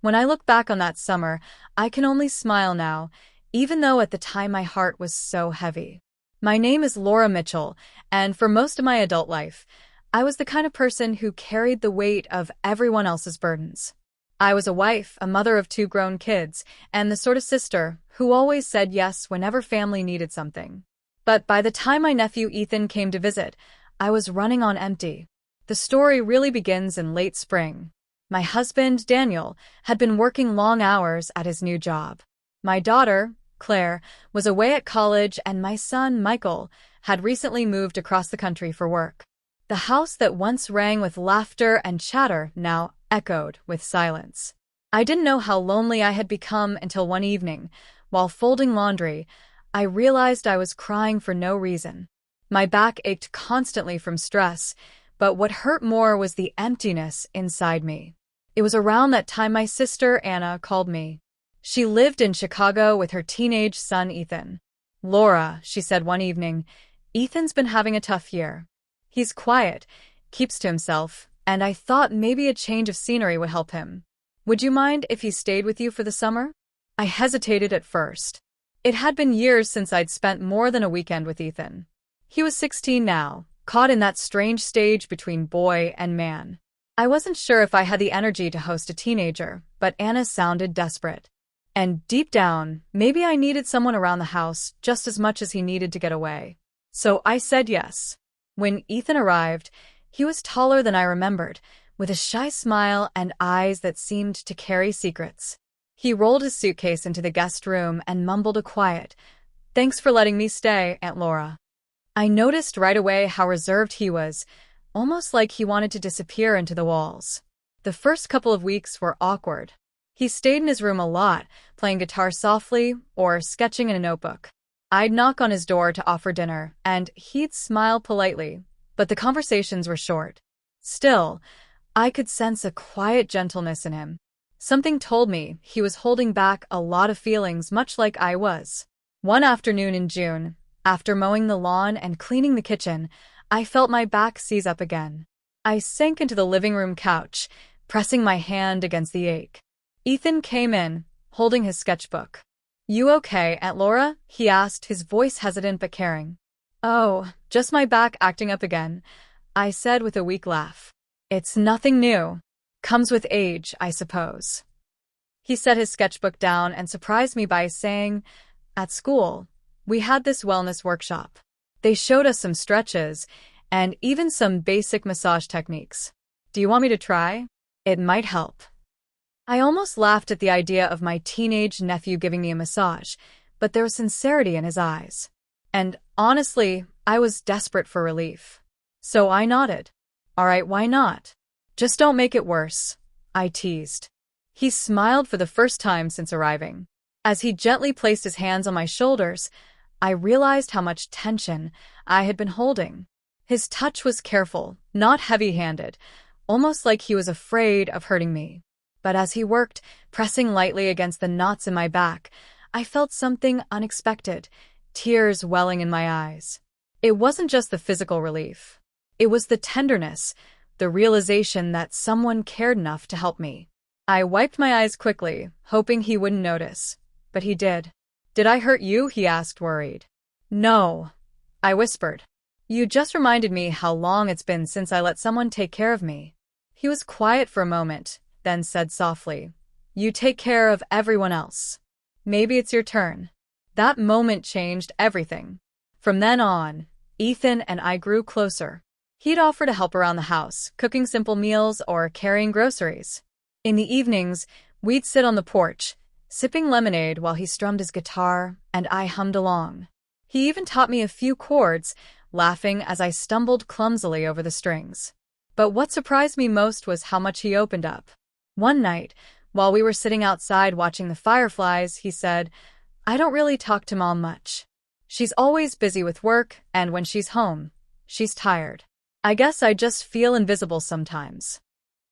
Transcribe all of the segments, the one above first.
When I look back on that summer, I can only smile now, even though at the time my heart was so heavy. My name is Laura Mitchell, and for most of my adult life, I was the kind of person who carried the weight of everyone else's burdens. I was a wife, a mother of two grown kids, and the sort of sister who always said yes whenever family needed something. But by the time my nephew Ethan came to visit, I was running on empty. The story really begins in late spring. My husband, Daniel, had been working long hours at his new job. My daughter, Claire, was away at college, and my son, Michael, had recently moved across the country for work. The house that once rang with laughter and chatter now echoed with silence. I didn't know how lonely I had become until one evening, while folding laundry, I realized I was crying for no reason. My back ached constantly from stress, but what hurt more was the emptiness inside me. It was around that time my sister, Anna, called me. She lived in Chicago with her teenage son, Ethan. "Laura," she said one evening, "Ethan's been having a tough year. He's quiet, keeps to himself, and I thought maybe a change of scenery would help him. Would you mind if he stayed with you for the summer?" I hesitated at first. It had been years since I'd spent more than a weekend with Ethan. He was 16 now, caught in that strange stage between boy and man. I wasn't sure if I had the energy to host a teenager, but Anna sounded desperate. And deep down, maybe I needed someone around the house just as much as he needed to get away. So I said yes. When Ethan arrived, he was taller than I remembered, with a shy smile and eyes that seemed to carry secrets. He rolled his suitcase into the guest room and mumbled a quiet, "Thanks for letting me stay, Aunt Laura." I noticed right away how reserved he was, almost like he wanted to disappear into the walls. The first couple of weeks were awkward. He stayed in his room a lot, playing guitar softly or sketching in a notebook. I'd knock on his door to offer dinner, and he'd smile politely, but the conversations were short. Still, I could sense a quiet gentleness in him. Something told me he was holding back a lot of feelings, much like I was. One afternoon in June, after mowing the lawn and cleaning the kitchen, I felt my back seize up again. I sank into the living room couch, pressing my hand against the ache. Ethan came in, holding his sketchbook. "You okay, Aunt Laura?" he asked, his voice hesitant but caring. "Oh, just my back acting up again," I said with a weak laugh. "It's nothing new. Comes with age, I suppose." He set his sketchbook down and surprised me by saying, "At school, we had this wellness workshop. They showed us some stretches and even some basic massage techniques. Do you want me to try? It might help." I almost laughed at the idea of my teenage nephew giving me a massage, but there was sincerity in his eyes. And honestly, I was desperate for relief. So I nodded. "All right, why not? Just don't make it worse," I teased. He smiled for the first time since arriving. As he gently placed his hands on my shoulders, I realized how much tension I had been holding. His touch was careful, not heavy-handed, almost like he was afraid of hurting me. But as he worked, pressing lightly against the knots in my back, I felt something unexpected, tears welling in my eyes. It wasn't just the physical relief. It was the tenderness, the realization that someone cared enough to help me. I wiped my eyes quickly, hoping he wouldn't notice. But he did. "Did I hurt you?" he asked, worried. "No," I whispered. "You just reminded me how long it's been since I let someone take care of me." He was quiet for a moment, then said softly, "You take care of everyone else. Maybe it's your turn." That moment changed everything. From then on, Ethan and I grew closer. He'd offer to help around the house, cooking simple meals or carrying groceries. In the evenings, we'd sit on the porch, sipping lemonade while he strummed his guitar and I hummed along. He even taught me a few chords, laughing as I stumbled clumsily over the strings. But what surprised me most was how much he opened up. One night, while we were sitting outside watching the fireflies, he said, "I don't really talk to Mom much. She's always busy with work, and when she's home, she's tired. I guess I just feel invisible sometimes."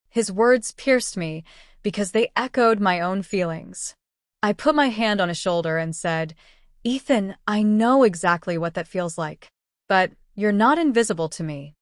His words pierced me because they echoed my own feelings. I put my hand on his shoulder and said, "Ethan, I know exactly what that feels like. But you're not invisible to me."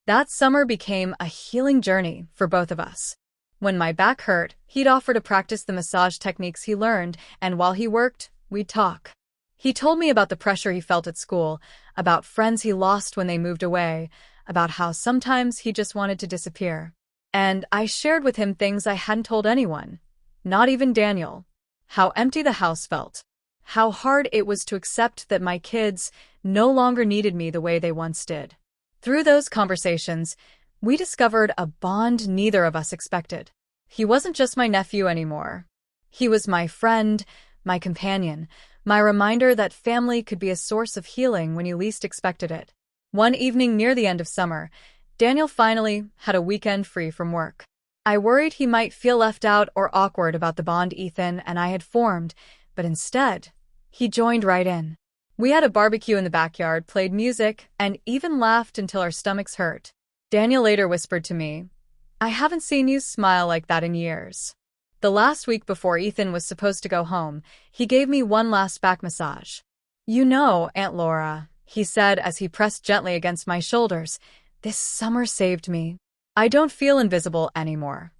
That summer became a healing journey for both of us. When my back hurt, he'd offer to practice the massage techniques he learned, and while he worked, we'd talk. He told me about the pressure he felt at school, about friends he lost when they moved away, about how sometimes he just wanted to disappear. And I shared with him things I hadn't told anyone, not even Daniel. How empty the house felt. How hard it was to accept that my kids no longer needed me the way they once did. Through those conversations, we discovered a bond neither of us expected. He wasn't just my nephew anymore. He was my friend, my companion, my reminder that family could be a source of healing when you least expected it. One evening near the end of summer, Daniel finally had a weekend free from work. I worried he might feel left out or awkward about the bond Ethan and I had formed, but instead, he joined right in. We had a barbecue in the backyard, played music, and even laughed until our stomachs hurt. Daniel later whispered to me, "I haven't seen you smile like that in years." The last week before Ethan was supposed to go home, he gave me one last back massage. "You know, Aunt Laura," he said as he pressed gently against my shoulders, "this summer saved me. I don't feel invisible anymore."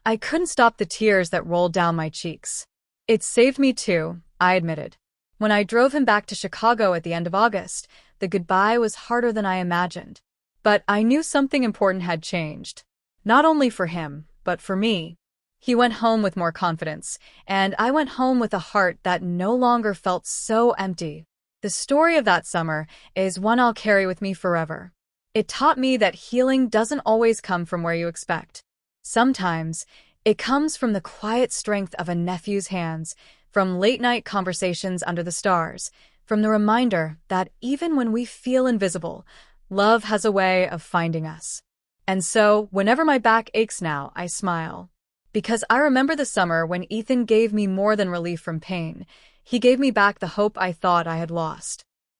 I couldn't stop the tears that rolled down my cheeks. "It saved me too," I admitted. When I drove him back to Chicago at the end of August, the goodbye was harder than I imagined. But I knew something important had changed. Not only for him, but for me. He went home with more confidence, and I went home with a heart that no longer felt so empty. The story of that summer is one I'll carry with me forever. It taught me that healing doesn't always come from where you expect. Sometimes, it comes from the quiet strength of a nephew's hands, from late-night conversations under the stars, from the reminder that even when we feel invisible, love has a way of finding us. And so, whenever my back aches now, I smile. Because I remember the summer when Ethan gave me more than relief from pain. He gave me back the hope I thought I had lost.